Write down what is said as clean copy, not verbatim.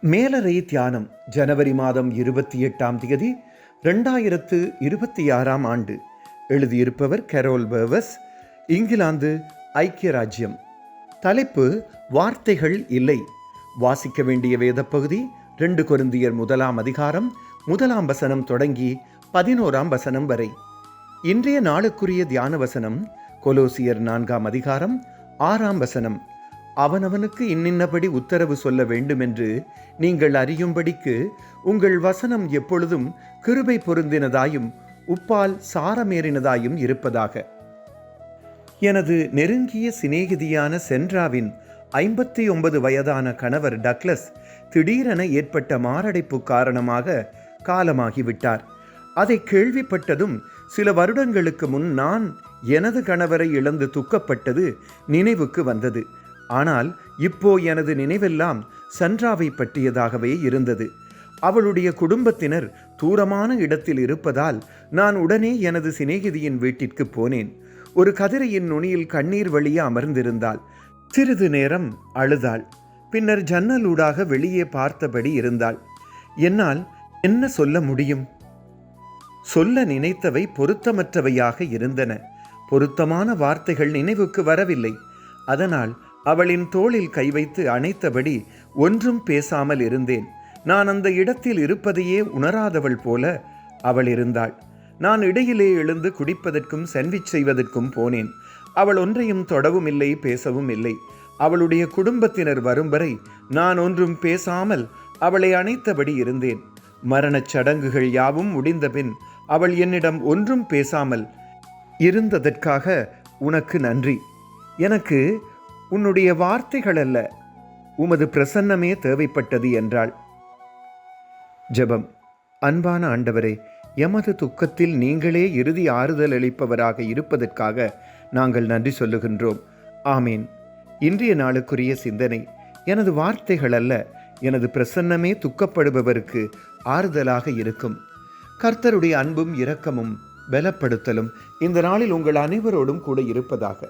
மேலறை தியானம் ஜனவரி மாதம் 28ஆம் தேதி 2026ஆம் ஆண்டு. எழுதியிருப்பவர் கரோல் பர்வஸ், இங்கிலாந்து, ஐக்கிய ராஜ்யம். தலைப்பு: வார்த்தைகள் இல்லை. வாசிக்க வேண்டிய வேத பகுதி 2 கொரிந்தியர் 1ஆம் அதிகாரம் 1ஆம் வசனம் தொடங்கி 11ஆம் வசனம் வரை. இன்றைய நாளுக்குரிய தியான வசனம் கொலோசியர் 4ஆம் அதிகாரம் 6ஆம் வசனம். அவனவனுக்கு இன்னின்னபடி உத்தரவு சொல்ல வேண்டுமென்று நீங்கள் அறியும்படிக்கு உங்கள் வசனம் எப்பொழுதும் கிருபை பொருந்தினதாயும் உப்பால் சாரமேறினதாயும் இருப்பதாக. எனது நெருங்கிய சிநேகிதியான சென்ட்ராவின் 59 வயதான கணவர் டக்ளஸ் திடீரென ஏற்பட்ட மாரடைப்பு காரணமாக காலமாகிவிட்டார். அதை கேள்விப்பட்டதும் சில வருடங்களுக்கு முன் நான் எனது கணவரை இழந்து துக்கப்பட்டது நினைவுக்கு வந்தது. ஆனால் இப்போ எனது நினைவெல்லாம் சன்ட்ராவை பற்றியதாகவே இருந்தது. அவளுடைய குடும்பத்தினர் தூரமான இடத்தில் இருப்பதால் நான் உடனே எனது சிநேகிதியின் வீட்டிற்கு போனேன். ஒரு கதிரையின் நுனியில் கண்ணீர் வழிய அமர்ந்திருந்தாள். சிறிது நேரம் அழுதாள். பின்னர் ஜன்னலூடாக வெளியே பார்த்தபடி இருந்தாள். என்னால் என்ன சொல்ல முடியும்? சொல்ல நினைத்தவை பொருத்தமற்றவையாக இருந்தன. பொருத்தமான வார்த்தைகள் நினைவுக்கு வரவில்லை. அதனால் அவளின் தோளில் கை வைத்து அணைத்தபடி ஒன்றும் பேசாமல் இருந்தேன். நான் அந்த இடத்தில் இருப்பதையே உணராதவள் போல அவள் இருந்தாள். நான் இடையிலே எழுந்து குடிப்பதற்கும் சாண்ட்விச் செய்வதற்கும் போனேன். அவள் ஒன்றையும் தொடவும் இல்லை, பேசவும் இல்லை. அவளுடைய குடும்பத்தினர் வரும் வரை நான் ஒன்றும் பேசாமல் அவளை அணைத்தபடி இருந்தேன். மரணச் சடங்குகள் யாவும் முடிந்தபின் அவள் என்னிடம் ஒன்றும் பேசாமல் இருந்ததற்காக உனக்கு நன்றி. எனக்கு உன்னுடைய வார்த்தைகள் அல்ல, உமது பிரசன்னமே தேவைப்பட்டது என்றாள். ஜெபம். அன்பான ஆண்டவரே, எமது துக்கத்தில் நீங்களே இறுதி ஆறுதல் அளிப்பவராக இருப்பதற்காக நாங்கள் நன்றி சொல்லுகின்றோம். ஆமீன். இன்றைய நாளுக்குரிய சிந்தனை: எனது வார்த்தைகள் அல்ல, எனது பிரசன்னமே துக்கப்படுபவருக்கு ஆறுதலாக இருக்கும். கர்த்தருடைய அன்பும் இரக்கமும் பலப்படுத்தலும் இந்த நாளில் உங்கள் அனைவரோடும் கூட இருப்பதாக.